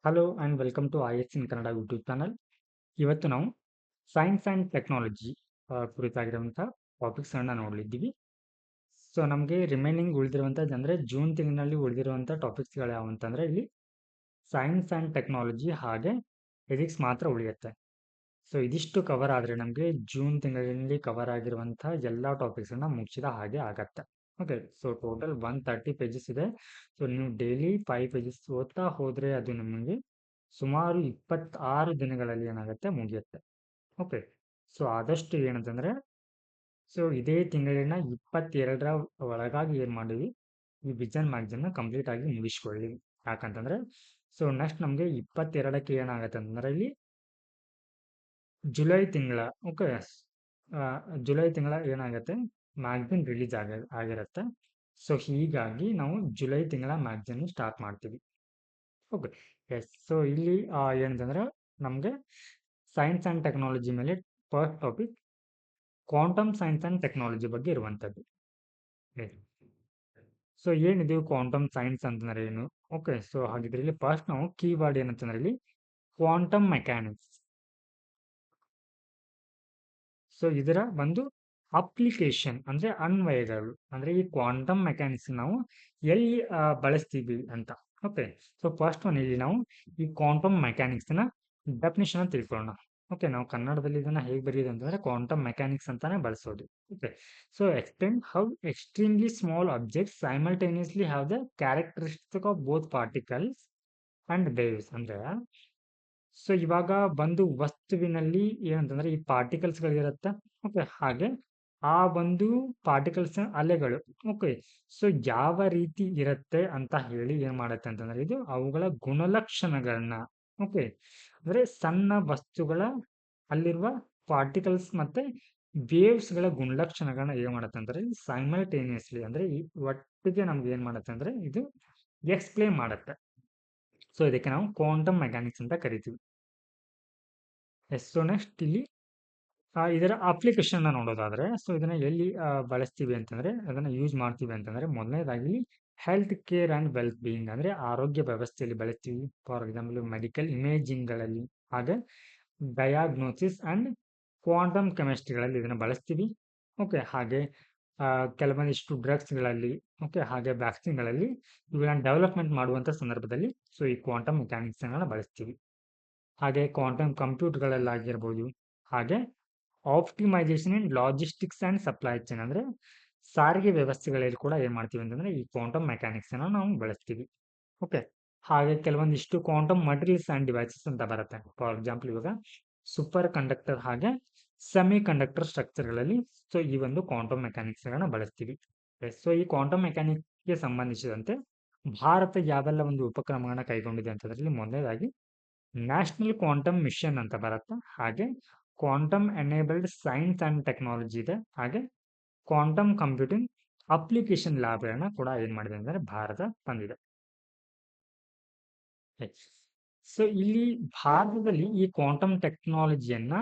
Hello and welcome to I S in Kannada YouTube channel. ಇವತ್ತು ನಾವು science and technology ಕುರಿತಾಗಿರುವಂಥ ಟಾಪಿಕ್ಸನ್ನು ನೋಡಲಿದ್ದೀವಿ. ಸೊ ನಮಗೆ ರಿಮೈನಿಂಗ್ ಉಳಿದಿರುವಂಥದ್ದು ಅಂದರೆ ಜೂನ್ ತಿಂಗಳಿನಲ್ಲಿ ಉಳಿದಿರುವಂಥ ಟಾಪಿಕ್ಸ್ಗಳು ಯಾವ ಅಂತಂದರೆ ಇಲ್ಲಿ ಸೈನ್ಸ್ ಆ್ಯಂಡ್ ಟೆಕ್ನಾಲಜಿ ಹಾಗೆ ಫಿಸಿಕ್ಸ್ ಮಾತ್ರ ಉಳಿಯುತ್ತೆ. ಸೊ ಇದಿಷ್ಟು ಕವರ್ ಆದರೆ ನಮಗೆ ಜೂನ್ ತಿಂಗಳಿನಲ್ಲಿ ಕವರ್ ಆಗಿರುವಂಥ ಎಲ್ಲ ಟಾಪಿಕ್ಸನ್ನು ಮುಗಿಸಿದ ಹಾಗೆ ಆಗತ್ತೆ. ಓಕೆ, ಸೊ ಟೋಟಲ್ 130 ಪೇಜಸ್ ಇದೆ. ಸೊ ನೀವು ಡೈಲಿ 5 ಪೇಜಸ್ ಓದ್ತಾ ಹೋದರೆ ಅದು ನಿಮಗೆ ಸುಮಾರು 26 ದಿನಗಳಲ್ಲಿ ಏನಾಗುತ್ತೆ ಮುಗಿಯುತ್ತೆ. ಓಕೆ, ಸೊ ಆದಷ್ಟು ಏನಂತಂದರೆ ಸೊ ಇದೇ ತಿಂಗಳಿನ 22ರ ಒಳಗಾಗಿ ಏನು ಮಾಡಿವಿ, ಈ ವಿಜನ್ ಮ್ಯಾಗ್ಝಿನ್ನ ಕಂಪ್ಲೀಟ್ ಆಗಿ ಮುಗಿಸ್ಕೊಳ್ಳಿ. ಯಾಕಂತಂದರೆ ಸೊ ನೆಕ್ಸ್ಟ್ ನಮಗೆ 22ಕ್ಕೆ ಏನಾಗುತ್ತೆ ಅಂತಂದರೆ ಇಲ್ಲಿ ಜುಲೈ ತಿಂಗಳ ಓಕೆ ಜುಲೈ ತಿಂಗಳ ಏನಾಗುತ್ತೆ ಮ್ಯಾಗ್ಝಿನ್ ರಿಲೀಸ್ ಆಗಿರುತ್ತೆ. ಸೊ ಹೀಗಾಗಿ ನಾವು ಜುಲೈ ತಿಂಗಳ ಮ್ಯಾಗ್ಝಿನ್ ಸ್ಟಾರ್ಟ್ ಮಾಡ್ತೀವಿ. Okay, yes. ಸೊ ಇಲ್ಲಿ ಏನಂತಂದ್ರೆ ನಮಗೆ ಸೈನ್ಸ್ ಆ್ಯಂಡ್ ಟೆಕ್ನಾಲಜಿ ಮೇಲೆ first topic quantum science and technology ಬಗ್ಗೆ ಇರುವಂಥದ್ದು. ಸೊ ಏನಿದು ಕ್ವಾಂಟಮ್ ಸೈನ್ಸ್ ಅಂತಂದ್ರೆ ಏನು? ಓಕೆ, ಸೊ ಹಾಗಿದ್ರೆ ಇಲ್ಲಿ ಫಸ್ಟ್ ನಾವು ಕೀವರ್ಡ್ ಏನಂತಂದ್ರೆ ಇಲ್ಲಿ ಕ್ವಾಂಟಮ್ ಮೆಕ್ಯಾನಿಕ್ಸ್. ಸೊ ಇದರ ಒಂದು ಅಪ್ಲಿಕೇಶನ್ ಅಂದ್ರೆ ಅನ್ವಯಗಳು ಅಂದ್ರೆ ಈ ಕ್ವಾಂಟಮ್ ಮೆಕ್ಯಾನಿಕ್ಸ್ ನಾವು ಎಲ್ಲಿ ಬಳಸ್ತೀವಿ ಅಂತ. ಓಕೆ, ಸೊ ಫಸ್ಟ್ ಒನ್ ಇಲ್ಲಿ ನಾವು ಈ ಕ್ವಾಂಟಮ್ ಮೆಕ್ಯಾನಿಕ್ಸ್ ನ ಡೆಫಿನಿಷನ್ ತಿಳ್ಕೊಳ್ಳೋಣ. ಓಕೆ, ನಾವು ಕನ್ನಡದಲ್ಲಿ ಇದನ್ನ ಹೇಗೆ ಬರೆಯೋದು ಅಂತಂದ್ರೆ ಕ್ವಾಂಟಮ್ ಮೆಕ್ಯಾನಿಕ್ಸ್ ಅಂತಾನೆ ಬಳಸೋದು. Okay, so explain how extremely small objects simultaneously have the characteristic of both particles and waves. ಅಂದ್ರೆ ಸೊ ಇವಾಗ ಒಂದು ವಸ್ತುವಿನಲ್ಲಿ ಏನಂತಂದ್ರೆ ಈ ಪಾರ್ಟಿಕಲ್ಸ್ಗಳಿರುತ್ತೆ. ಓಕೆ, ಹಾಗೆ ಆ ಒಂದು ಪಾರ್ಟಿಕಲ್ಸ್ ಅಲೆಗಳು. ಓಕೆ, ಸೊ ಯಾವ ರೀತಿ ಇರುತ್ತೆ ಅಂತ ಹೇಳಿ ಏನ್ ಮಾಡುತ್ತೆ ಅಂತಂದ್ರೆ ಇದು ಅವುಗಳ ಗುಣಲಕ್ಷಣಗಳನ್ನ. ಓಕೆ, ಅಂದ್ರೆ ಸಣ್ಣ ವಸ್ತುಗಳ ಅಲ್ಲಿರುವ ಪಾರ್ಟಿಕಲ್ಸ್ ಮತ್ತೆ ವೇವ್ಸ್ಗಳ ಗುಣಲಕ್ಷಣಗಳನ್ನ ಏನ್ ಮಾಡುತ್ತೆ ಅಂದ್ರೆ ಸೈಮಲ್ಟೇನಿಯಸ್ಲಿ ಅಂದ್ರೆ ಈ ಒಟ್ಟಿಗೆ ನಮ್ಗೆ ಏನ್ ಮಾಡುತ್ತೆ ಅಂದ್ರೆ ಇದು ಎಕ್ಸ್ಪ್ಲೇನ್ ಮಾಡುತ್ತೆ. ಸೊ ಇದಕ್ಕೆ ನಾವು ಕ್ವಾಂಟಮ್ ಮೆಕ್ಯಾನಿಕ್ಸ್ ಅಂತ ಕರಿತೀವಿ. ಎಸ್. ಸೊ ನೆಕ್ಸ್ಟ್ ಇಲ್ಲಿ ಇದರ ಅಪ್ಲಿಕೇಶನ್ ನೋಡೋದಾದ್ರೆ ಸೊ ಇದನ್ನ ಎಲ್ಲಿ ಬಳಸ್ತೀವಿ ಅಂತಂದ್ರೆ ಅದನ್ನ ಯೂಸ್ ಮಾಡ್ತೀವಿ ಅಂತಂದ್ರೆ ಮೊದಲನೇದಾಗಿ health care and wealth being ಅಂದ್ರೆ ಆರೋಗ್ಯ ವ್ಯವಸ್ಥೆಯಲ್ಲಿ ಬಳಸ್ತೀವಿ. ಫಾರ್ ಎಕ್ಸಾಂಪಲ್ ಮೆಡಿಕಲ್ ಇಮೇಜಿಂಗ್ಗಳಲ್ಲಿ, ಹಾಗೆ ಡಯಾಗ್ನೋಸಿಸ್ ಅಂಡ್ ಕ್ವಾಂಟಮ್ ಕೆಮಿಸ್ಟ್ರಿಗಳಲ್ಲಿ ಇದನ್ನ ಬಳಸ್ತೀವಿ. ಓಕೆ, ಹಾಗೆ ಕೆಲವೊಂದಿಷ್ಟು ಡ್ರಗ್ಸ್ಗಳಲ್ಲಿ, ಓಕೆ, ಹಾಗೆ ವ್ಯಾಕ್ಸಿನ್ಗಳಲ್ಲಿ ಇವುಗಳನ್ನ ಡೆವಲಪ್ಮೆಂಟ್ ಮಾಡುವಂಥ ಸಂದರ್ಭದಲ್ಲಿ ಸೊ ಈ ಕ್ವಾಂಟಮ್ ಮೆಕ್ಯಾನಿಕ್ಸ್ಗಳನ್ನ ಬಳಸ್ತೀವಿ. ಹಾಗೆ ಕ್ವಾಂಟಮ್ ಕಂಪ್ಯೂಟರ್ಗಳಲ್ಲಾಗಿರ್ಬೋದು, ಹಾಗೆ optimisation in logistics and supply chain ಅಂದ್ರೆ ಸಾರಿಗೆ ವ್ಯವಸ್ಥೆಗಳಲ್ಲಿ ಕೂಡ ಏನ್ ಮಾಡ್ತೀವಿ ಅಂತಂದ್ರೆ ಈ ಕ್ವಾಂಟಮ್ ಮೆಕ್ಯಾನಿಕ್ಸ್ ಅನ್ನು ನಾವು ಬಳಸ್ತೀವಿ. ಓಕೆ, ಹಾಗೆ ಕೆಲವೊಂದಿಷ್ಟು ಕ್ವಾಂಟಮ್ ಮಟೀರಿಯಲ್ಸ್ ಅಂಡ್ ಡಿವೈಸಸ್ ಅಂತ ಬರುತ್ತೆ. ಫಾರ್ ಎಕ್ಸಾಂಪಲ್ ಇವಾಗ ಸೂಪರ್ ಕಂಡಕ್ಟರ್ ಹಾಗೆ ಸೆಮಿ ಕಂಡಕ್ಟರ್ ಸ್ಟ್ರಕ್ಚರ್ಗಳಲ್ಲಿ ಸೊ ಈ ಒಂದು ಕ್ವಾಂಟಮ್ ಮೆಕ್ಯಾನಿಕ್ಸ್ ಗಳನ್ನ ಬಳಸ್ತೀವಿ. ಸೊ ಈ ಕ್ವಾಂಟಮ್ ಮೆಕ್ಯಾನಿಕ್ಗೆ ಸಂಬಂಧಿಸಿದಂತೆ ಭಾರತ ಯಾವೆಲ್ಲ ಒಂದು ಉಪಕ್ರಮಗಳನ್ನ ಕೈಗೊಂಡಿದೆ ಅಂತಂದ್ರಲ್ಲಿ ಮೊದಲನೇದಾಗಿ ನ್ಯಾಷನಲ್ ಕ್ವಾಂಟಮ್ ಮಿಷನ್ ಅಂತ ಬರುತ್ತೆ. ಹಾಗೆ quantum enabled science and technology ಇದೆ. ಹಾಗೆ ಕ್ವಾಂಟಮ್ ಕಂಪ್ಯೂಟಿಂಗ್ ಅಪ್ಲಿಕೇಶನ್ ಲ್ಯಾಬ್ಗಳನ್ನ ಕೂಡ ಏನ್ ಮಾಡಿದೆ ಅಂದ್ರೆ ಭಾರತ ತಂದಿದೆ. ಸೊ ಇಲ್ಲಿ ಭಾರತದಲ್ಲಿ ಈ ಕ್ವಾಂಟಮ್ ಟೆಕ್ನಾಲಜಿಯನ್ನ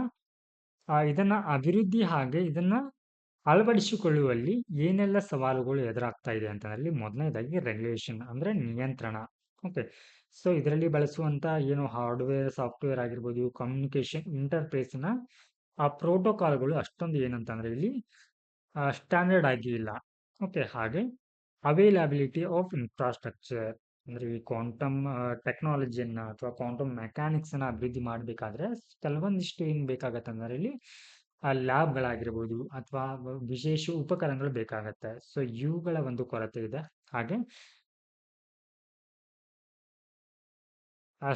ಇದನ್ನ ಅಭಿವೃದ್ಧಿ ಹಾಗೆ ಇದನ್ನ ಅಳವಡಿಸಿಕೊಳ್ಳುವಲ್ಲಿ ಏನೆಲ್ಲ ಸವಾಲುಗಳು ಎದುರಾಗ್ತಾ ಇದೆ ಅಂತಂದ್ರೆ ಮೊದಲನೇದಾಗಿ ರೆಗ್ಯುಲೇಷನ್ ಅಂದ್ರೆ ನಿಯಂತ್ರಣ. ಓಕೆ, ಸೊ ಇದರಲ್ಲಿ ಬಳಸುವಂತ ಏನು ಹಾರ್ಡ್ವೇರ್ ಸಾಫ್ಟ್ವೇರ್ ಆಗಿರ್ಬೋದು, ಕಮ್ಯುನಿಕೇಶನ್ ಇಂಟರ್ಫೇಸ್ನ ಆ ಪ್ರೋಟೋಕಾಲ್ಗಳು ಅಷ್ಟೊಂದು ಏನಂತಂದ್ರೆ ಇಲ್ಲಿ ಸ್ಟ್ಯಾಂಡರ್ಡ್ ಆಗಿ ಇಲ್ಲ. ಓಕೆ, ಹಾಗೆ ಅವೈಲಬಿಲಿಟಿ ಆಫ್ ಇನ್ಫ್ರಾಸ್ಟ್ರಕ್ಚರ್ ಅಂದ್ರೆ ಈ ಕ್ವಾಂಟಮ್ ಟೆಕ್ನಾಲಜಿಯನ್ನ ಅಥವಾ ಕ್ವಾಂಟಮ್ ಮೆಕ್ಯಾನಿಕ್ಸ್ ಅನ್ನ ಅಭಿವೃದ್ಧಿ ಮಾಡಬೇಕಾದ್ರೆ ಕೆಲವೊಂದಿಷ್ಟು ಏನ್ ಬೇಕಾಗತ್ತೆ ಅಂದ್ರೆ ಇಲ್ಲಿ ಲ್ಯಾಬ್ಗಳಾಗಿರ್ಬೋದು ಅಥವಾ ವಿಶೇಷ ಉಪಕರಣಗಳು ಬೇಕಾಗತ್ತೆ. ಸೊ ಇವುಗಳ ಒಂದು ಕೊರತೆ ಇದೆ. ಹಾಗೆ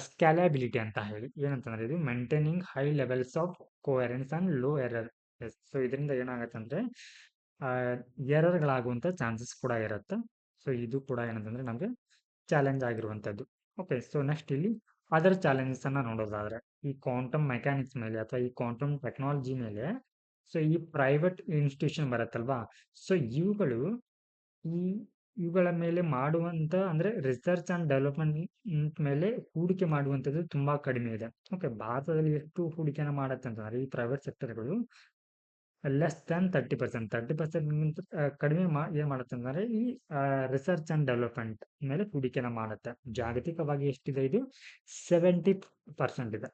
ಸ್ಕ್ಯಾಲಬಿಲಿಟಿ ಅಂತ ಹೇಳಿ ಏನಂತಂದ್ರೆ ಇದು maintaining high levels of coherence and low error. So ಇದರಿಂದ ಏನಾಗುತ್ತೆ ಅಂದ್ರೆ ಎರರ್ಗಳಾಗುವಂತ ಚಾನ್ಸಸ್ ಕೂಡ ಇರುತ್ತೆ. ಸೊ ಇದು ಕೂಡ ಏನಂತಂದ್ರೆ ನಮಗೆ ಚಾಲೆಂಜ್ ಆಗಿರುವಂತದ್ದು. ಓಕೆ, ಸೊ ನೆಕ್ಸ್ಟ್ ಇಲ್ಲಿ ಅದರ್ ಚಾಲೆಂಜಸ್ ಅನ್ನ ನೋಡೋದಾದ್ರೆ ಈ ಕ್ವಾಂಟಮ್ ಮೆಕ್ಯಾನಿಕ್ಸ್ ಮೇಲೆ ಅಥವಾ ಈ ಕ್ವಾಂಟಮ್ ಟೆಕ್ನಾಲಜಿ ಮೇಲೆ ಸೊ ಈ ಪ್ರೈವೇಟ್ ಇನ್ಸ್ಟಿಟ್ಯೂಷನ್ ಬರುತ್ತಲ್ವಾ, ಸೊ ಈ ಇವುಗಳ ಮೇಲೆ ಮಾಡುವಂತ ಅಂದ್ರೆ ರಿಸರ್ಚ್ ಅಂಡ್ ಡೆವಲಪ್ಮೆಂಟ್ ಮೇಲೆ ಹೂಡಿಕೆ ಮಾಡುವಂಥದ್ದು ತುಂಬಾ ಕಡಿಮೆ ಇದೆ. ಓಕೆ, ಭಾರತದಲ್ಲಿ ಎಷ್ಟು ಹೂಡಿಕೆನ ಮಾಡತ್ತೆ ಅಂತಂದ್ರೆ ಈ ಪ್ರೈವೇಟ್ ಸೆಕ್ಟರ್ಗಳು ಲೆಸ್ ದ್ಯಾನ್ 30%. 30%ಗಿಂತ ಕಡಿಮೆ ಏನು ಮಾಡುತ್ತೆ ಅಂದರೆ ಈ ರಿಸರ್ಚ್ ಆ್ಯಂಡ್ ಡೆವಲಪ್ಮೆಂಟ್ ಮೇಲೆ ಹೂಡಿಕೆನ ಮಾಡುತ್ತೆ. ಜಾಗತಿಕವಾಗಿ ಎಷ್ಟಿದೆ ಇದು? 70% ಇದೆ.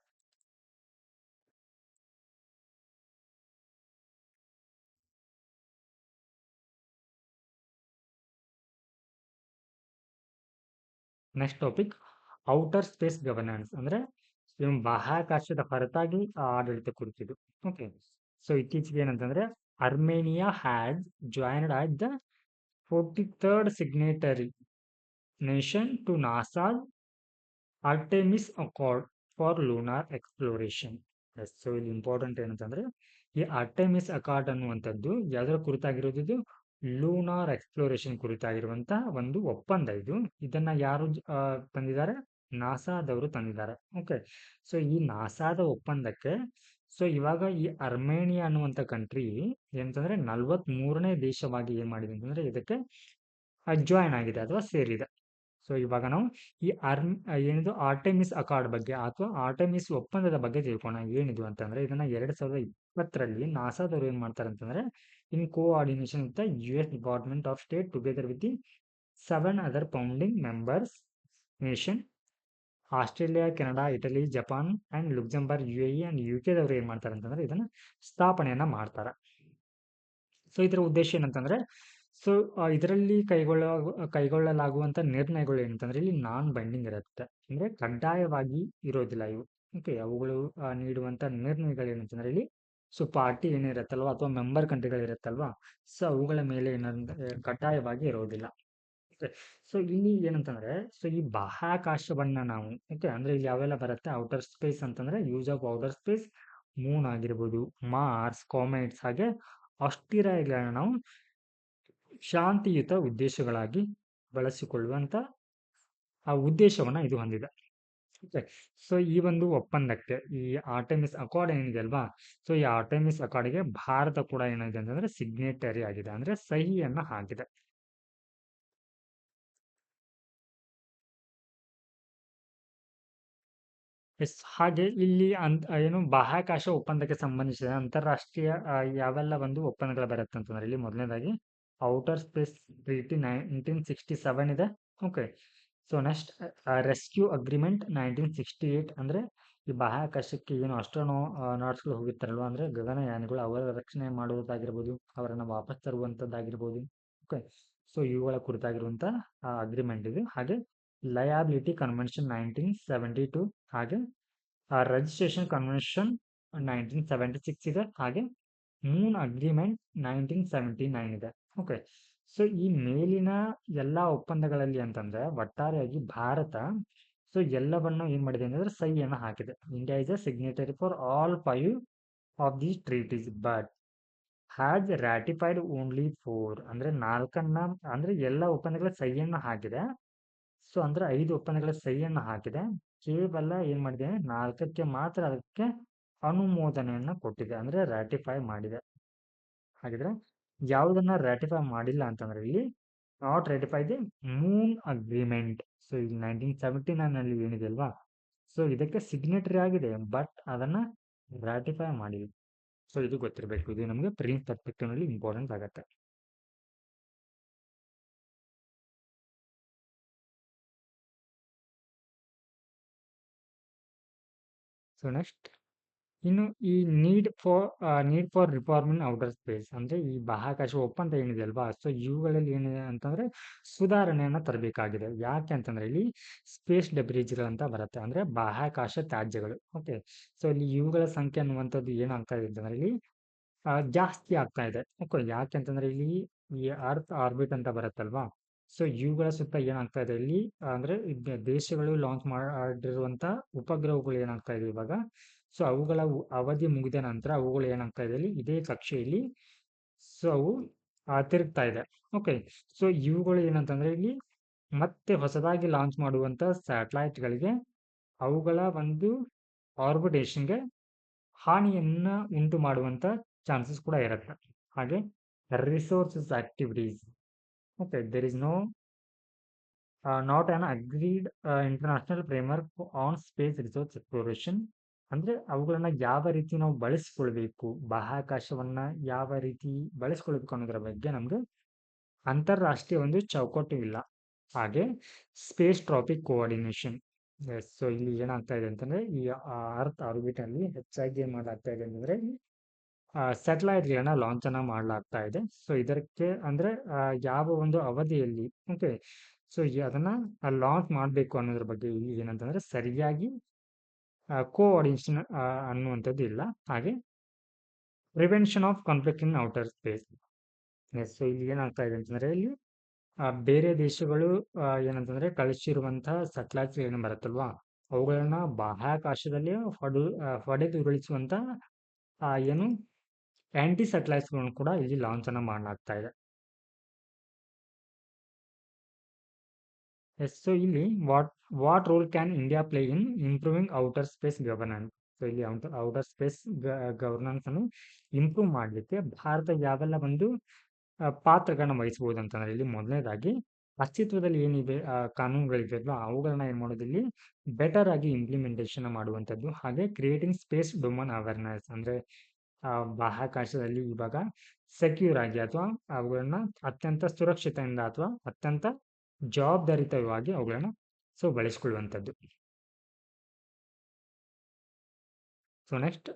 Next topic outer space governance ಅಂದರೆ ಬಾಹ್ಯಾಕಾಶದ ಹೊರತಾಗಿ ಆಡಳಿತ ಕುರಿತಿದ್ದು. ಓಕೆ, ಸೊ ಇತ್ತೀಚೆಗೆ ಏನಂತಂದ್ರೆ Armenia had joined at the 43rd signatory nation to NASA's Artemis accord for lunar exploration. So ಇಲ್ಲಿ ಇಂಪಾರ್ಟೆಂಟ್ ಏನಂತಂದ್ರೆ ಈ ಆರ್ಟೆಮಿಸ್ ಅಕಾರ್ಡ್ ಅನ್ನುವಂಥದ್ದು ಯಾವ್ದ್ರ ಕುರಿತಾಗಿರೋದು? ಇದು ಲೂನಾರ್ ಎಕ್ಸ್ಪ್ಲೋರೇಷನ್ ಕುರಿತಾಗಿರುವಂತ ಒಂದು ಒಪ್ಪಂದ ಇದು. ಇದನ್ನ ಯಾರು ತಂದಿದ್ದಾರೆ? ನಾಸಾದವರು ತಂದಿದ್ದಾರೆ. ಓಕೆ, ಸೊ ಈ ನಾಸಾದ ಒಪ್ಪಂದಕ್ಕೆ ಸೊ ಇವಾಗ ಈ ಅರ್ಮೇನಿಯಾ ಅನ್ನುವಂಥ ಕಂಟ್ರಿ ಏನಂತಂದ್ರೆ 43ನೇ ದೇಶವಾಗಿ ಏನ್ ಮಾಡಿದೆ ಅಂತಂದ್ರೆ ಇದಕ್ಕೆ ಜಾಯಿನ್ ಆಗಿದೆ ಅಥವಾ ಸೇರಿದೆ. ಸೊ ಇವಾಗ ನಾವು ಈ ಏನಿದು ಆರ್ಟೆಮಿಸ್ ಅಕಾರ್ಡ್ ಬಗ್ಗೆ ಅಥವಾ ಆರ್ಟೆಮಿಸ್ ಒಪ್ಪಂದದ ಬಗ್ಗೆ ತಿಳ್ಕೋಣ. ಏನಿದು ಅಂತಂದ್ರೆ ಇದನ್ನ 2020ರಲ್ಲಿ ನಾಸಾದವರು ಏನ್ ಮಾಡ್ತಾರೆ ಅಂತಂದ್ರೆ in coordination with the US department of state together with the 7 other founding members nation Australia, Canada, Italy, Japan and Luxembourg, UAE and UK ದವರು ಏನ್ ಮಾಡ್ತಾರೆ ಅಂತಂದ್ರೆ ಇದನ್ನ ಸ್ಥಾಪನೆಯನ್ನ ಮಾಡ್ತಾರೆ. ಸೊ ಇದರ ಉದ್ದೇಶ ಏನಂತಂದ್ರೆ ಸೊ ಇದರಲ್ಲಿ ಕೈಗೊಳ್ಳಲಾಗುವಂತ ನಿರ್ಣಯಗಳು ಏನಂತಂದ್ರೆ ಇಲ್ಲಿ ನಾನ್ ಬೈಂಡಿಂಗ್ ಇರುತ್ತೆ, ಅಂದ್ರೆ ಕಡ್ಡಾಯವಾಗಿ ಇರೋದಿಲ್ಲ ಇವು. ಓಕೆ, ಅವುಗಳು ನೀಡುವಂತ ನಿರ್ಣಯಗಳು ಏನಂತಂದ್ರೆ ಇಲ್ಲಿ ಸೊ ಪಾರ್ಟಿ ಏನಿರುತ್ತಲ್ವಾ ಅಥವಾ ಮೆಂಬರ್ ಕಂಟ್ರಿಗಳಿರುತ್ತಲ್ವಾ ಸೊ ಅವುಗಳ ಮೇಲೆ ಏನಂದ್ರೆ ಕಡ್ಡಾಯವಾಗಿ ಇರೋದಿಲ್ಲ. ಓಕೆ, ಸೊ ಇಲ್ಲಿ ಏನಂತಂದ್ರೆ ಸೊ ಈ ಬಾಹ್ಯಾಕಾಶವನ್ನ ನಾವು ಓಕೆ ಅಂದ್ರೆ ಇಲ್ಲಿ ಯಾವೆಲ್ಲ ಬರುತ್ತೆ ಔಟರ್ ಸ್ಪೇಸ್ ಅಂತಂದ್ರೆ use of outer space, Moon ಆಗಿರ್ಬೋದು, ಮಾರ್ಸ್, ಕಾಮೆಟ್ಸ್ ಹಾಗೆ ಆಸ್ಟಿರಾಯ್ಡ್ಗಳನ್ನ ನಾವು ಶಾಂತಿಯುತ ಉದ್ದೇಶಗಳಾಗಿ ಬಳಸಿಕೊಳ್ಳುವಂತ ಆ ಉದ್ದೇಶವನ್ನ ಇದು ಹೊಂದಿದೆ. ಸೊ ಈ ಒಂದು ಒಪ್ಪಂದಕ್ಕೆ ಈ ಆರ್ಟೆಮಿಸ್ ಅಕಾರ್ಡ್ ಏನಿದೆ ಅಲ್ವಾ ಸೊ ಈ ಆರ್ಟೆಮಿಸ್ ಅಕಾರ್ಡ್ಗೆ ಭಾರತ ಕೂಡ ಏನಿದೆ ಅಂತಂದ್ರೆ ಸಿಗ್ನೇಟರಿ ಆಗಿದೆ, ಅಂದ್ರೆ ಸಹಿಯನ್ನ ಹಾಕಿದೆ. ಎಸ್, ಹಾಗೆ ಇಲ್ಲಿ ಏನು ಬಾಹ್ಯಾಕಾಶ ಒಪ್ಪಂದಕ್ಕೆ ಸಂಬಂಧಿಸಿದ ಅಂತಾರಾಷ್ಟ್ರೀಯ ಯಾವೆಲ್ಲ ಒಂದು ಒಪ್ಪಂದಗಳು ಬರುತ್ತೆ ಅಂತಂದ್ರೆ ಇಲ್ಲಿ ಮೊದಲನೇದಾಗಿ ಔಟರ್ ಸ್ಪೇಸ್ ಟ್ರೀಟಿ 1967 ಇದೆ. Okay, so next rescue agreement 1968 ಅಂದ್ರೆ ಈ ಬಾಹ್ಯಾಕಾಶಕ್ಕೆ ಏನು ನಾಟ್ಸ್ಗಳು ಹೋಗಿರ್ತಾರಲ್ವಾ ಅಂದ್ರೆ ಗಗನಯಾನಿಗಳು ಅವರ ರಕ್ಷಣೆ ಮಾಡುವುದಾಗಿರ್ಬೋದು, ಅವರನ್ನ ವಾಪಸ್ ತರುವಂತದ್ದಾಗಿರ್ಬೋದು. ಓಕೆ, ಸೊ ಇವುಗಳ ಕುರಿತಾಗಿರುವಂತ ಅಗ್ರಿಮೆಂಟ್ ಇದೆ. ಹಾಗೆ ಲಯಾಬಿಲಿಟಿ ಕನ್ವೆನ್ಷನ್ 1972, ಹಾಗೆ ರಿಜಿಸ್ಟ್ರೇಷನ್ ಕನ್ವೆನ್ಷನ್ 1976 ಇದೆ. ಹಾಗೆ ಮೂನ್ ಅಗ್ರಿಮೆಂಟ್ 1979 ಇದೆ. ಓಕೆ, ಸೊ ಈ ಮೇಲಿನ ಎಲ್ಲಾ ಒಪ್ಪಂದಗಳಲ್ಲಿ ಅಂತಂದ್ರೆ ಒಟ್ಟಾರೆಯಾಗಿ ಭಾರತ ಸೊ ಎಲ್ಲವನ್ನು ಏನ್ ಮಾಡಿದೆ ಅಂದ್ರೆ ಸಹಿಯನ್ನ ಹಾಕಿದೆ. India is a signatory for all 5 of these treaties but has ratified only 4 ಅಂದ್ರೆ 4 ಅಂದ್ರೆ ಎಲ್ಲ ಒಪ್ಪಂದಗಳ ಸಹಿಯನ್ನ ಹಾಕಿದೆ. ಸೊ ಅಂದ್ರೆ 5 ಒಪ್ಪಂದಗಳ ಸಹಿಯನ್ನ ಹಾಕಿದೆ, ಕೇವಲ ಏನ್ ಮಾಡಿದೆ 4ಕ್ಕೆ ಮಾತ್ರ ಅದಕ್ಕೆ ಅನುಮೋದನೆಯನ್ನ ಕೊಟ್ಟಿದೆ, ಅಂದ್ರೆ ರಾಟಿಫೈ ಮಾಡಿದೆ. ಹಾಗಿದ್ರೆ ಯಾವುದನ್ನ ರಾಟಿಫೈ ಮಾಡಿಲ್ಲ ಅಂತಂದ್ರೆ ಇಲ್ಲಿ not ratify the Moon Agreement. So ಇಲ್ಲಿ 1979 ಏನಿದೆ ಅಲ್ವಾ ಸೊ ಇದಕ್ಕೆ ಸಿಗ್ನೇಟರಿ ಆಗಿದೆ ಬಟ್ ಅದನ್ನ ರಾಟಿಫೈ ಮಾಡಿದೆ. ಸೊ ಇದು ಗೊತ್ತಿರಬೇಕು, ಇದು ನಮಗೆ ಪ್ರಿನ್ಸ್ ಪರ್ಸ್ಪೆಕ್ಟಿವ್ ನಲ್ಲಿ ಇಂಪಾರ್ಟೆಂಟ್ ಆಗುತ್ತೆ. ಸೊ ನೆಕ್ಸ್ಟ್ ಇನ್ನು ಈ need for reform in outer space ಅಂದ್ರೆ ಈ ಬಾಹ್ಯಾಕಾಶ ಒಪ್ಪಂದ ಏನಿದೆ ಅಲ್ವಾ ಸೊ ಇವುಗಳಲ್ಲಿ ಏನಿದೆ ಅಂತಂದ್ರೆ ಸುಧಾರಣೆಯನ್ನ ತರಬೇಕಾಗಿದೆ. ಯಾಕೆ ಅಂತಂದ್ರೆ ಇಲ್ಲಿ ಸ್ಪೇಸ್ ಡೆಬ್ರಿಜ್ಗಳು ಅಂತ ಬರುತ್ತೆ, ಅಂದ್ರೆ ಬಾಹ್ಯಾಕಾಶ ತ್ಯಾಜ್ಯಗಳು. ಓಕೆ, ಸೊ ಇಲ್ಲಿ ಇವುಗಳ ಸಂಖ್ಯೆ ಅನ್ನುವಂಥದ್ದು ಏನಾಗ್ತಾ ಇದೆ ಅಂತಂದ್ರೆ ಇಲ್ಲಿ ಜಾಸ್ತಿ ಆಗ್ತಾ ಇದೆ. ಓಕೆ, ಯಾಕೆ ಅಂತಂದ್ರೆ ಇಲ್ಲಿ ಈ ಅರ್ತ್ ಆರ್ಬಿಟ್ ಅಂತ ಬರುತ್ತಲ್ವಾ ಸೊ ಇವುಗಳ ಸುತ್ತ ಏನಾಗ್ತಾ ಇದೆ ಇಲ್ಲಿ ಅಂದ್ರೆ ದೇಶಗಳು ಲಾಂಚ್ ಮಾಡಿರುವಂತ ಉಪಗ್ರಹಗಳು ಏನಾಗ್ತಾ ಇದೆ ಇವಾಗ ಸೊ ಅವುಗಳ ಅವಧಿ ಮುಗಿದ ನಂತರ ಅವುಗಳು ಏನಾಗ್ತಾ ಇದೆ ಇಲ್ಲಿ ಇದೇ ಕಕ್ಷೆಯಲ್ಲಿ ಸೊ ಅವು ತಿರುಗ್ತಾ ಇದೆ. ಓಕೆ, ಸೊ ಇವುಗಳು ಏನಂತಂದ್ರೆ ಇಲ್ಲಿ ಮತ್ತೆ ಹೊಸದಾಗಿ ಲಾಂಚ್ ಮಾಡುವಂತ ಸ್ಯಾಟಲೈಟ್ ಗಳಿಗೆ ಅವುಗಳ ಒಂದು ಆರ್ಬಿಟೇಷನ್ಗೆ ಹಾನಿಯನ್ನ ಉಂಟು ಮಾಡುವಂತ ಚಾನ್ಸಸ್ ಕೂಡ ಇರುತ್ತೆ. ಹಾಗೆ resources activities. Okay, there is not an agreed international framework on space resource exploration ಅಂದ್ರೆ ಅವುಗಳನ್ನ ಯಾವ ರೀತಿ ನಾವು ಬಳಸ್ಕೊಳ್ಬೇಕು, ಬಾಹ್ಯಾಕಾಶವನ್ನ ಯಾವ ರೀತಿ ಬಳಸ್ಕೊಳ್ಬೇಕು ಅನ್ನೋದ್ರ ಬಗ್ಗೆ ನಮ್ಗೆ ಅಂತಾರಾಷ್ಟ್ರೀಯ ಒಂದು ಚೌಕಟ್ಟು ಇಲ್ಲ. ಹಾಗೆ ಸ್ಪೇಸ್ ಟ್ರಾಫಿಕ್ ಕೋಆರ್ಡಿನೇಷನ್. ಸೊ ಇಲ್ಲಿ ಏನಾಗ್ತಾ ಇದೆ ಅಂತಂದ್ರೆ ಈ ಅರ್ತ್ ಆರ್ಬಿಟ್ ಅಲ್ಲಿ ಹೆಚ್ಚಾಗಿ ಏನ್ ಮಾಡಲಾಗ್ತಾ ಇದೆ ಅಂತಂದ್ರೆ ಸ್ಯಾಟಲೈಟ್ ಗಳನ್ನ ಲಾಂಚ್ ಅನ್ನ ಮಾಡಲಾಗ್ತಾ ಇದೆ. ಸೊ ಇದಕ್ಕೆ ಅಂದ್ರೆ ಯಾವ ಒಂದು ಅವಧಿಯಲ್ಲಿ, ಓಕೆ, ಸೊ ಅದನ್ನ ಲಾಂಚ್ ಮಾಡಬೇಕು ಅನ್ನೋದ್ರ ಬಗ್ಗೆ ಇಲ್ಲಿ ಏನಂತಂದ್ರೆ ಸರಿಯಾಗಿ ಕೋಆರ್ಡಿನೇಷನ್ ಅನ್ನುವಂಥದ್ದು ಇಲ್ಲ. ಹಾಗೆ prevention of conflict in outer space. So ಇಲ್ಲಿ ಏನಾಗ್ತಾ ಇದೆ ಅಂತಂದ್ರೆ ಇಲ್ಲಿ ಬೇರೆ ದೇಶಗಳು ಏನಂತಂದ್ರೆ ಕಳಿಸಿರುವಂತಹ ಸೆಟಲೈಟ್ಸ್ ಏನು ಬರುತ್ತಲ್ವಾ, ಅವುಗಳನ್ನ ಬಾಹ್ಯಾಕಾಶದಲ್ಲಿ ಹೊಡೆದು ಉರುಳಿಸುವಂತ ಏನು ಆಂಟಿ ಸೆಟಲೈಟ್ಸ್ ಗಳನ್ನು ಕೂಡ ಇಲ್ಲಿ ಲಾಂಚ್ ಅನ್ನ ಮಾಡಲಾಗ್ತಾ ಇದೆ. ಎಸ್, ಸೊ ಇಲ್ಲಿ what role can India play in improving outer space governance. So ಇಲ್ಲಿ ಔಟರ್ ಸ್ಪೇಸ್ ಗವರ್ನೆನ್ಸ್ ಅನ್ನು ಇಂಪ್ರೂವ್ ಮಾಡಲಿಕ್ಕೆ ಭಾರತ ಯಾವೆಲ್ಲ ಒಂದು ಪಾತ್ರಗಳನ್ನ ವಹಿಸಬಹುದು ಅಂತಂದ್ರೆ ಇಲ್ಲಿ ಮೊದಲನೇದಾಗಿ ಅಸ್ತಿತ್ವದಲ್ಲಿ ಏನಿದೆ ಕಾನೂನುಗಳಿವೆಯಲ್ಲ ಅವುಗಳನ್ನ ಏನ್ ಮಾಡೋದು ಇಲ್ಲಿ ಬೆಟರ್ ಆಗಿ ಇಂಪ್ಲಿಮೆಂಟೇಷನ್ ಮಾಡುವಂಥದ್ದು. ಹಾಗೆ ಕ್ರಿಯೇಟಿಂಗ್ ಸ್ಪೇಸ್ ಡೊಮನ್ ಅವೇರ್ನೆಸ್ ಅಂದ್ರೆ ಬಾಹ್ಯಾಕಾಶದಲ್ಲಿ ಇವಾಗ ಸೆಕ್ಯೂರ್ ಆಗಿ ಅಥವಾ ಅವುಗಳನ್ನ ಅತ್ಯಂತ ಸುರಕ್ಷತೆಯಿಂದ ಅಥವಾ ಅತ್ಯಂತ ಜವಾಬ್ದಾರಿತವಾಗಿ ಅವುಗಳನ್ನ ಬಳಸಿಕೊಳ್ಳುವಂಥದ್ದು. So next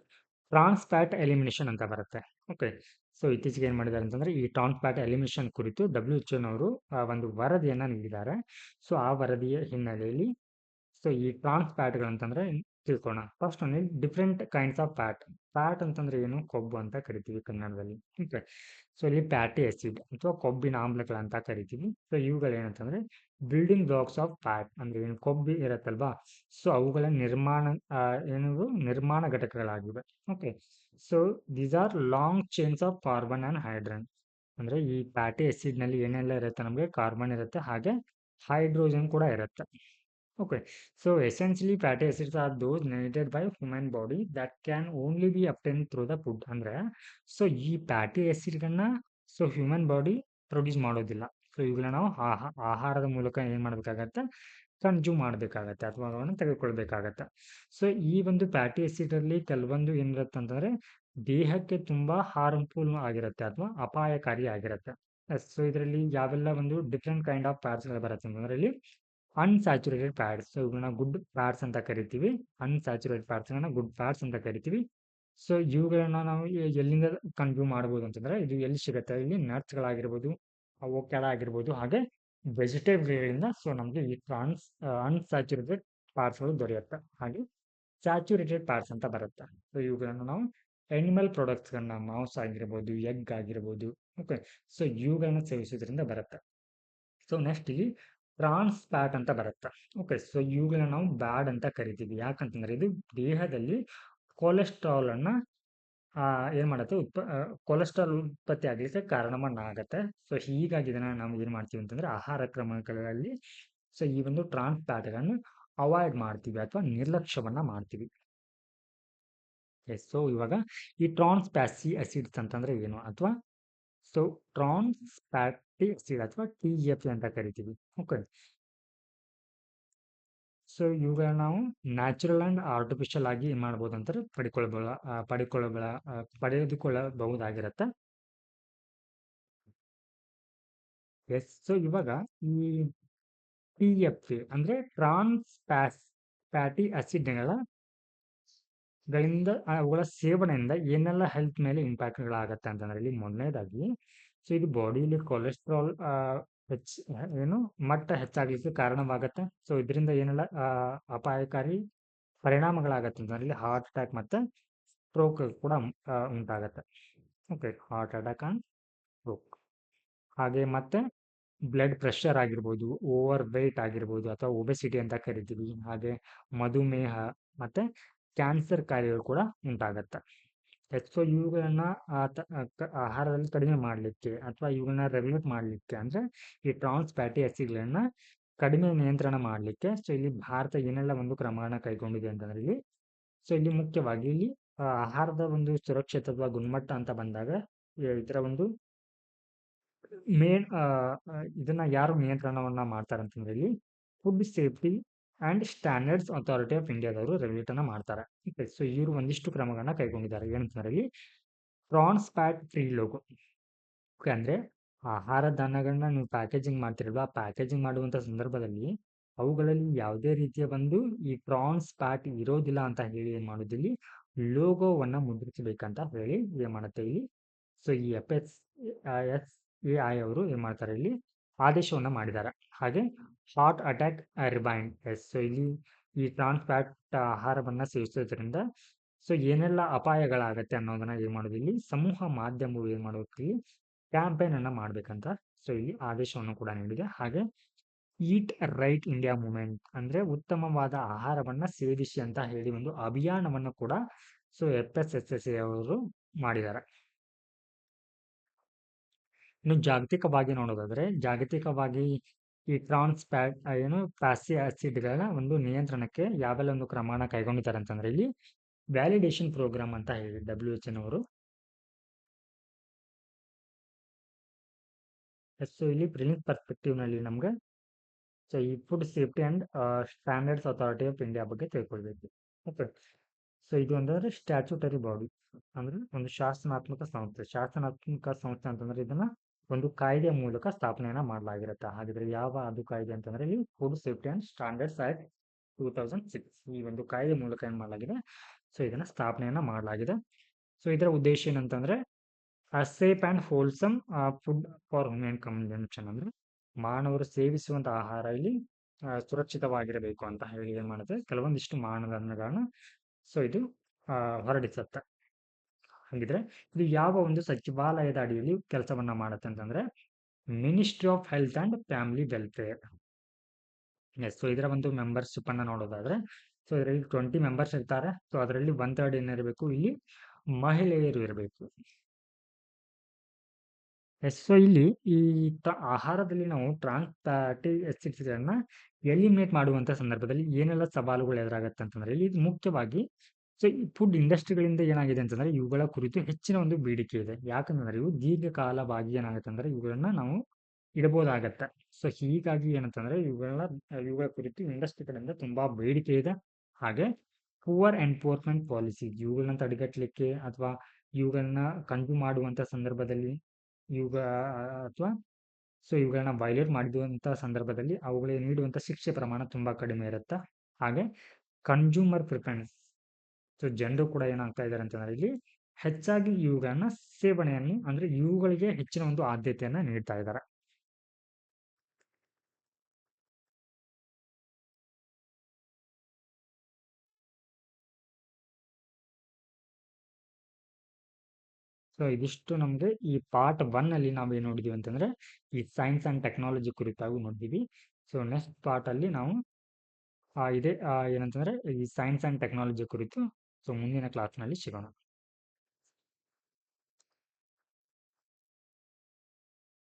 trans fat elimination ಅಂತ ಬರುತ್ತೆ. ಓಕೆ, ಸೊ ಇತ್ತೀಚೆಗೆ ಏನ್ ಮಾಡಿದ್ದಾರೆ ಅಂತಂದ್ರೆ ಈ ಟ್ರಾನ್ಸ್ ಫ್ಯಾಟ್ ಎಲಿಮಿನೇಷನ್ ಕುರಿತು WHO ನವರು ಒಂದು ವರದಿಯನ್ನ ನೀಡಿದ್ದಾರೆ. ಸೊ ಆ ವರದಿಯ ಹಿನ್ನೆಲೆಯಲ್ಲಿ ಸೊ ಈ ಟ್ರಾನ್ಸ್ ಫ್ಯಾಟ್ಗಳಂತಂದ್ರೆ ತಿಳ್ಕೋಣ. ಫಸ್ಟ್ ಒಂದು different kinds of fat. Fat ಅಂತಂದ್ರೆ ಏನು, ಕೊಬ್ಬು ಅಂತ ಕರಿತೀವಿ ಕನ್ನಡದಲ್ಲಿ. ಓಕೆ, ಸೊ ಇಲ್ಲಿ ಫ್ಯಾಟಿ ಆಸಿಡ್ ಅಥವಾ ಕೊಬ್ಬಿನ ಆಮ್ಲಗಳಂತ ಕರಿತೀವಿ. ಸೊ ಇವುಗಳು ಏನಂತಂದ್ರೆ ಬಿಲ್ಡಿಂಗ್ ಬ್ಲಾಕ್ಸ್ ಆಫ್ ಫ್ಯಾಟ್ ಅಂದ್ರೆ ಏನು ಕೊಬ್ಬು ಇರತ್ತಲ್ವಾ, ಸೊ ಅವುಗಳ ನಿರ್ಮಾಣ ಘಟಕಗಳಾಗಿವೆ. Okay, so these are long chains of carbon and hydrogen. ಅಂದ್ರೆ ಈ ಫ್ಯಾಟಿ ಆಸಿಡ್ ನಲ್ಲಿ ಏನೆಲ್ಲ ಇರುತ್ತೆ, ನಮಗೆ ಕಾರ್ಬನ್ ಇರುತ್ತೆ ಹಾಗೆ ಹೈಡ್ರೋಜನ್ ಕೂಡ ಇರುತ್ತೆ. Okay, so essentially fatty acids are those needed by human body that can only be obtained through the food. ಅಂದ್ರೆ ಸೊ ಈ ಫ್ಯಾಟಿ ಆಸಿಡ್ಗಳನ್ನ ಹ್ಯೂಮನ್ ಬಾಡಿ ಪ್ರೊಡ್ಯೂಸ್ ಮಾಡೋದಿಲ್ಲ. ಸೊ ಇವುಗಳನ್ನ ನಾವು ಆಹಾರದ ಮೂಲಕ ಏನ್ ಮಾಡ್ಬೇಕಾಗತ್ತೆ, ಕನ್ಸ್ಯೂಮ್ ಮಾಡ್ಬೇಕಾಗತ್ತೆ ಅಥವಾ ಅವುಗಳನ್ನ ತೆಗೆದುಕೊಳ್ಬೇಕಾಗತ್ತೆ. ಸೊ ಈ ಒಂದು ಫ್ಯಾಟಿ ಆಸಿಡ್ ಅಲ್ಲಿ ಕೆಲವೊಂದು ಏನಿರುತ್ತೆ ಅಂತಂದ್ರೆ ದೇಹಕ್ಕೆ ತುಂಬಾ ಹಾರ್ಮ್ಫುಲ್ ಆಗಿರುತ್ತೆ ಅಥವಾ ಅಪಾಯಕಾರಿ ಆಗಿರುತ್ತೆ. ಸೊ ಇದರಲ್ಲಿ ಯಾವೆಲ್ಲ ಒಂದು ಡಿಫ್ರೆಂಟ್ ಕೈಂಡ್ ಆಫ್ ಫ್ಯಾಟ್ಸ್ ಬರುತ್ತೆ ಅಂತಂದ್ರೆ ಇಲ್ಲಿ ಅನ್ಸ್ಯಾಚುರೇಟೆಡ್ ಫ್ಯಾಟ್ಸ್. ಸೊ ಇವುಗಳನ್ನ ಗುಡ್ ಫ್ಯಾಟ್ಸ್ ಅಂತ ಕರಿತೀವಿ. ಅನ್ಸ್ಯಾಚುರೇಟೆಡ್ ಫ್ಯಾಟ್ಸ್ ಗುಡ್ ಫ್ಯಾಟ್ಸ್ ಅಂತ ಕರಿತೀವಿ. ಸೊ ಇವುಗಳನ್ನ ನಾವು ಎಲ್ಲಿಂದ ಕನ್ಸ್ಯೂಮ್ ಮಾಡಬಹುದು ಅಂತಂದ್ರೆ ಇದು ಎಲ್ಲಿ ಸಿಗುತ್ತೆ, ಇಲ್ಲಿ ನಟ್ಸ್ ಗಳಾಗಿರ್ಬೋದು, ಅವೊಕ್ಯಾಡೋ ಆಗಿರ್ಬೋದು, ಹಾಗೆ ವೆಜಿಟೇಬಲ್ಗಳಿಂದ ಸೊ ನಮಗೆ ಈ ಅನ್ಸ್ಯಾಚುರೇಟೆಡ್ ಫ್ಯಾಟ್ಸ್ ಗಳು ದೊರೆಯುತ್ತೆ. ಹಾಗೆ ಸ್ಯಾಚುರೇಟೆಡ್ ಫ್ಯಾಟ್ಸ್ ಅಂತ ಬರುತ್ತೆ. ಸೊ ಇವುಗಳನ್ನು ನಾವು ಅನಿಮಲ್ ಪ್ರಾಡಕ್ಟ್ಸ್ ಗಳನ್ನ ಮಾಂಸ ಆಗಿರ್ಬೋದು, ಎಗ್ ಆಗಿರ್ಬೋದು, ಓಕೆ, ಸೊ ಇವುಗಳನ್ನ ಸೇವಿಸೋದ್ರಿಂದ ಬರುತ್ತೆ. ಸೊ ನೆಕ್ಸ್ಟ್ ಇಲ್ಲಿ ಟ್ರಾನ್ಸ್ ಫ್ಯಾಟ್ ಅಂತ ಬರುತ್ತೆ. ಓಕೆ, ಸೊ ಇವುಗಳನ್ನ ನಾವು ಬ್ಯಾಡ್ ಅಂತ ಕರಿತೀವಿ. ಯಾಕಂತಂದ್ರೆ ಇದು ದೇಹದಲ್ಲಿ ಕೊಲೆಸ್ಟ್ರಾಲ್ ಅನ್ನ ಏನ್ ಮಾಡುತ್ತೆ, ಕೊಲೆಸ್ಟ್ರಾಲ್ ಉತ್ಪತ್ತಿ ಆಗ್ಲಿಕ್ಕೆ ಕಾರಣವನ್ನಾಗತ್ತೆ. ಸೊ ಹೀಗಾಗಿ ಇದನ್ನ ನಾವು ಏನ್ ಮಾಡ್ತೀವಿ ಅಂತಂದ್ರೆ ಆಹಾರ ಕ್ರಮಗಳಲ್ಲಿ ಸೊ ಈ ಒಂದು ಟ್ರಾನ್ಸ್ ಫ್ಯಾಟ್ಗಳನ್ನು ಅವಾಯ್ಡ್ ಮಾಡ್ತೀವಿ ಅಥವಾ ನಿರ್ಲಕ್ಷ್ಯವನ್ನ ಮಾಡ್ತೀವಿ. ಸೊ ಇವಾಗ ಈ ಟ್ರಾನ್ಸ್ ಫ್ಯಾಟಿ ಆಸಿಡ್ಸ್ ಅಂತಂದ್ರೆ ಏನು, ಅಥವಾ ಸೊ ಟ್ರಾನ್ಸ್ ಫ್ಯಾಟಿ ಆಸಿಡ್ ಅಥವಾ TFA ಅಂತ ಕರಿತೀವಿ. ಓಕೆ, ಸೊ ಇವುಗಳನ್ನ ನಾವು ನ್ಯಾಚುರಲ್ ಅಂಡ್ ಆರ್ಟಿಫಿಷಿಯಲ್ ಆಗಿ ಏನ್ ಮಾಡ್ಬೋದು ಅಂತಾರೆ ಪಡೆದುಕೊಳ್ಳಬಹುದಾಗಿರತ್ತೆ. ಎಸ್, ಸೊ ಇವಾಗ ಈ TFA ಅಂದ್ರೆ ಟ್ರಾನ್ಸ್ ಫ್ಯಾಟಿ ಆಸಿಡ್ಗಳ ಅವುಗಳ ಸೇವನೆಯಿಂದ ಏನೆಲ್ಲ ಹೆಲ್ತ್ ಮೇಲೆ ಇಂಪ್ಯಾಕ್ಟ್ಗಳಾಗತ್ತೆ ಅಂತಂದ್ರೆ ಇಲ್ಲಿ ಮೊದಲನೇದಾಗಿ ಸೊ ಇದು ಬಾಡಿಯಲ್ಲಿ ಕೊಲೆಸ್ಟ್ರಾಲ್ ಏನು ಮಟ್ಟ ಹೆಚ್ಚಾಗ್ಲಿಕ್ಕೆ ಕಾರಣವಾಗತ್ತೆ. ಸೊ ಇದರಿಂದ ಏನೆಲ್ಲ ಅಪಾಯಕಾರಿ ಪರಿಣಾಮಗಳಾಗತ್ತೆ ಅಂತಂದ್ರೆ ಇಲ್ಲಿ ಹಾರ್ಟ್ ಅಟ್ಯಾಕ್ ಮತ್ತೆ ಸ್ಟ್ರೋಕ್ ಕೂಡ ಉಂಟಾಗತ್ತೆ. Okay, heart attack and stroke. ಹಾಗೆ ಮತ್ತೆ ಬ್ಲಡ್ ಪ್ರೆಷರ್ ಆಗಿರ್ಬೋದು, ಓವರ್ ವೇಟ್ ಆಗಿರ್ಬೋದು ಅಥವಾ ಒಬೆಸಿಟಿ ಅಂತ ಕರಿತೀವಿ. ಹಾಗೆ ಮಧುಮೇಹ ಮತ್ತೆ ಕ್ಯಾನ್ಸರ್ ಕಾಯಿಲೆಗಳು ಕೂಡ ಉಂಟಾಗತ್ತೆ. ಸೊ ಇವುಗಳನ್ನ ಆಹಾರದಲ್ಲಿ ಕಡಿಮೆ ಮಾಡಲಿಕ್ಕೆ ಅಥವಾ ಇವುಗಳನ್ನ ರೆಗ್ಯುಲೇಟ್ ಮಾಡಲಿಕ್ಕೆ ಅಂದ್ರೆ ಈ ಟ್ರಾನ್ಸ್ ಫ್ಯಾಟಿ ಆಸಿಡ್ಗಳನ್ನ ಕಡಿಮೆ ನಿಯಂತ್ರಣ ಮಾಡಲಿಕ್ಕೆ ಸೊ ಇಲ್ಲಿ ಭಾರತ ಏನೆಲ್ಲ ಒಂದು ಕ್ರಮಗಳನ್ನ ಕೈಗೊಂಡಿದೆ ಅಂತಂದ್ರೆ ಇಲ್ಲಿ ಸೊ ಇಲ್ಲಿ ಮುಖ್ಯವಾಗಿ ಇಲ್ಲಿ ಆಹಾರದ ಒಂದು ಸುರಕ್ಷತೆ ಅಥವಾ ಗುಣಮಟ್ಟ ಅಂತ ಬಂದಾಗ ಇದರ ಒಂದು ಮೇನ್ ಇದನ್ನ ಯಾರು ನಿಯಂತ್ರಣವನ್ನ ಮಾಡ್ತಾರೆ ಅಂತಂದ್ರೆ ಇಲ್ಲಿ food safety and standards authority of ಇಂಡಿಯಾದವರು ರೆಗ್ಯುಲೇಟ್ ಅನ್ನ ಮಾಡ್ತಾರೆ. ಸೊ ಇವರು ಒಂದಿಷ್ಟು ಕ್ರಮಗಳನ್ನ ಕೈಗೊಂಡಿದ್ದಾರೆ. ಏನಂತಂದ್ರೆ ಇಲ್ಲಿ ಪ್ರಾನ್ಸ್ ಪ್ಯಾಟ್ ಫ್ರೀ ಲೋಗೋ. ಅಂದ್ರೆ ಆಹಾರ ಧಾನ್ಯಗಳನ್ನ ನೀವು ಪ್ಯಾಕೇಜಿಂಗ್ ಮಾಡ್ತಿರಲ್ವಾ, ಪ್ಯಾಕೇಜಿಂಗ್ ಮಾಡುವಂತ ಸಂದರ್ಭದಲ್ಲಿ ಅವುಗಳಲ್ಲಿ ಯಾವುದೇ ರೀತಿಯ ಈ ಪ್ರಾನ್ಸ್ ಪ್ಯಾಟ್ ಇರೋದಿಲ್ಲ ಅಂತ ಹೇಳಿ ಏನ್ ಮಾಡೋದಿಲ್ಲಿ ಲೋಗೋವನ್ನ ಮುದ್ರಿಸಬೇಕಂತ ಹೇಳಿ ಏನ್ ಮಾಡುತ್ತೆ ಇಲ್ಲಿ. ಸೊ ಈ FSSAI ಅವರು ಏನ್ ಮಾಡ್ತಾರೆ ಇಲ್ಲಿ ಆದೇಶವನ್ನ ಮಾಡಿದ್ದಾರೆ. ಹಾಗೆ ಹಾರ್ಟ್ ಅಟ್ಯಾಕ್ ರಿಬೈಂಡ್. ಸೊ ಇಲ್ಲಿ ಈ ಟ್ರಾನ್ಸ್ ಫ್ಯಾಟ್ ಆಹಾರವನ್ನ ಸೇವಿಸೋದ್ರಿಂದ ಸೊ ಏನೆಲ್ಲ ಅಪಾಯಗಳಾಗತ್ತೆ ಅನ್ನೋದನ್ನ ಏನ್ ಮಾಡೋದು ಇಲ್ಲಿ ಸಮೂಹ ಮಾಧ್ಯಮವು ಏನ್ ಮಾಡಬೇಕು ಇಲ್ಲಿ ಕ್ಯಾಂಪೇನ್ ಅನ್ನ ಮಾಡ್ಬೇಕಂತ ಸೊ ಇಲ್ಲಿ ಆದೇಶವನ್ನು ಕೂಡ ನೀಡಿದೆ. ಹಾಗೆ ಈಟ್ ರೈಟ್ ಇಂಡಿಯಾ ಮೂವ್ಮೆಂಟ್ ಅಂದ್ರೆ ಉತ್ತಮವಾದ ಆಹಾರವನ್ನ ಸೇವಿಸಿ ಅಂತ ಹೇಳಿ ಒಂದು ಅಭಿಯಾನವನ್ನು ಕೂಡ ಸೊ FSSAI ಅವರು ಮಾಡಿದ್ದಾರೆ. ಇನ್ನು ಜಾಗತಿಕವಾಗಿ ನೋಡೋದಾದ್ರೆ ಜಾಗತಿಕವಾಗಿ ಈ ಟ್ರಾನ್ಸ್ ಪ್ಯಾಟ್ ಏನು ಫ್ಯಾಸಿ ಆಸಿಡ್ಗಳ ಒಂದು ನಿಯಂತ್ರಣಕ್ಕೆ ಯಾವೆಲ್ಲ ಒಂದು ಕ್ರಮನ ಕೈಗೊಂಡಿದ್ದಾರೆ ಅಂತಂದ್ರೆ ಇಲ್ಲಿ ವ್ಯಾಲಿಡೇಷನ್ ಪ್ರೋಗ್ರಾಮ್ ಅಂತ ಹೇಳಿ WHO ನವರು. ಸೊ ಇಲ್ಲಿ ಪ್ರಿಲಿಮ್ಸ್ ಪರ್ಸ್ಪೆಕ್ಟಿವ್ ನಲ್ಲಿ ನಮ್ಗೆ ಸೊ ಈ food safety and standards authority of India ಬಗ್ಗೆ ತಿಳ್ಕೊಳ್ಬೇಕು. ಓಕೆ, ಸೊ ಇದು ಅಂದ್ರೆ ಸ್ಟ್ಯಾಚ್ಯೂಟರಿ ಬಾಡಿ ಅಂದ್ರೆ ಒಂದು ಶಾಸನಾತ್ಮಕ ಸಂಸ್ಥೆ. ಶಾಸನಾತ್ಮಕ ಸಂಸ್ಥೆ ಅಂತಂದ್ರೆ ಇದನ್ನ ಒಂದು ಕಾಯ್ದೆಯ ಮೂಲಕ ಸ್ಥಾಪನೆಯನ್ನ ಮಾಡಲಾಗಿರುತ್ತೆ. ಹಾಗಿದ್ರೆ ಯಾವ ಅದು ಕಾಯ್ದೆ ಅಂತಂದ್ರೆ ಇಲ್ಲಿ food safety and standards act 2006 ಈ ಒಂದು ಕಾಯ್ದೆ ಮೂಲಕ ಏನ್ ಮಾಡಲಾಗಿದೆ, ಸೊ ಇದನ್ನ ಸ್ಥಾಪನೆಯನ್ನ ಮಾಡಲಾಗಿದೆ. ಸೊ ಇದರ ಉದ್ದೇಶ ಏನಂತಂದ್ರೆ safe and wholesome food for human consumption ಅಂದ್ರೆ ಮಾನವರು ಸೇವಿಸುವಂತ ಆಹಾರ ಇಲ್ಲಿ ಸುರಕ್ಷಿತವಾಗಿರಬೇಕು ಅಂತ ಹೇಳಿ ಏನ್ ಮಾಡುತ್ತೆ ಕೆಲವೊಂದಿಷ್ಟು ಮಾನದಂಡಗಳನ್ನ ಸೊ ಇದು ಹೊರಡಿಸುತ್ತೆ. ಹಾಗಿದ್ರೆ ಇದು ಯಾವ ಒಂದು ಸಚಿವಾಲಯದ ಅಡಿಯಲ್ಲಿ ಕೆಲಸವನ್ನ ಮಾಡುತ್ತೆ ಅಂತಂದ್ರೆ ministry of health and family welfare. So ಇದರ ಒಂದು ಮೆಂಬರ್ಶಿಪ್ ಅನ್ನ ನೋಡೋದಾದ್ರೆ ಸೊ ಇದರಲ್ಲಿ 20 ಮೆಂಬರ್ಸ್ ಇರ್ತಾರೆ. ಸೊ ಅದರಲ್ಲಿ 1/3 ಏನಿರಬೇಕು ಇಲ್ಲಿ ಮಹಿಳೆಯರು ಇರಬೇಕು. ಸೊ ಇಲ್ಲಿ ಈ ಆಹಾರದಲ್ಲಿ ನಾವು ಟ್ರಾನ್ಸ್ ಫ್ಯಾಟಿ ಆಸಿಡ್ಸ್ ಗಳನ್ನ ಎಲಿಮಿನೇಟ್ ಮಾಡುವಂತ ಸಂದರ್ಭದಲ್ಲಿ ಏನೆಲ್ಲ ಸವಾಲುಗಳು ಎದುರಾಗತ್ತೆ ಅಂತಂದ್ರೆ ಇಲ್ಲಿ ಮುಖ್ಯವಾಗಿ ಸೊ ಈ ಫುಡ್ ಇಂಡಸ್ಟ್ರಿಗಳಿಂದ ಏನಾಗಿದೆ ಅಂತಂದ್ರೆ ಇವುಗಳ ಕುರಿತು ಹೆಚ್ಚಿನ ಒಂದು ಬೇಡಿಕೆ ಇದೆ. ಯಾಕಂದ್ರೆ ಇವು ದೀರ್ಘಕಾಲವಾಗಿ ಏನಾಗುತ್ತೆ ಅಂದ್ರೆ ಇವುಗಳನ್ನ ನಾವು ಇಡಬಹುದಾಗತ್ತೆ. ಸೊ ಹೀಗಾಗಿ ಏನಂತಂದ್ರೆ ಇವುಗಳ ಕುರಿತು ಇಂಡಸ್ಟ್ರಿಗಳಿಂದ ತುಂಬಾ ಬೇಡಿಕೆ ಇದೆ. ಹಾಗೆ ಪುವರ್ ಎನ್ಫೋರ್ಸ್ಮೆಂಟ್ ಪಾಲಿಸಿ ಇವುಗಳನ್ನ ತಡೆಗಟ್ಟಲಿಕ್ಕೆ ಅಥವಾ ಇವುಗಳನ್ನ ಕನ್ಸ್ಯೂಮ್ ಮಾಡುವಂತ ಸಂದರ್ಭದಲ್ಲಿ ಇವುಗಳ ಅಥವಾ ಸೊ ಇವುಗಳನ್ನ ವೈಲೇಟ್ ಮಾಡಿದಂತ ಸಂದರ್ಭದಲ್ಲಿ ಅವುಗಳಿಗೆ ನೀಡುವಂತ ಶಿಕ್ಷೆ ಪ್ರಮಾಣ ತುಂಬಾ ಕಡಿಮೆ ಇರುತ್ತೆ. ಹಾಗೆ ಕನ್ಸ್ಯೂಮರ್ ಪ್ರಿಫರೆನ್ಸ್ ಸೊ ಜನರು ಕೂಡ ಏನಾಗ್ತಾ ಇದ್ದಾರೆ ಅಂತಂದ್ರೆ ಇಲ್ಲಿ ಹೆಚ್ಚಾಗಿ ಇವುಗಳನ್ನ ಸೇವನೆಯನ್ನು ಅಂದ್ರೆ ಇವುಗಳಿಗೆ ಹೆಚ್ಚಿನ ಒಂದು ಆದ್ಯತೆಯನ್ನ ನೀಡ್ತಾ ಇದ್ದಾರೆ. ಸೊ ಇದಿಷ್ಟು ನಮ್ಗೆ ಈ ಪಾರ್ಟ್ 1 ಅಲ್ಲಿ ನಾವೇನ್ ನೋಡಿದೀವಿ ಅಂತಂದ್ರೆ ಈ ಸೈನ್ಸ್ ಅಂಡ್ ಟೆಕ್ನಾಲಜಿ ಕುರಿತಾಗಿ ನೋಡಿದೀವಿ. ಸೊ ನೆಕ್ಸ್ಟ್ ಪಾರ್ಟ್ ಅಲ್ಲಿ ನಾವು ಇದೆ ಏನಂತಂದ್ರೆ ಈ ಸೈನ್ಸ್ ಅಂಡ್ ಟೆಕ್ನಾಲಜಿ ಕುರಿತು ಸೊ ಮುಂದಿನ ಕ್ಲಾಸ್ ನಲ್ಲಿ ಸಿಗೋಣ.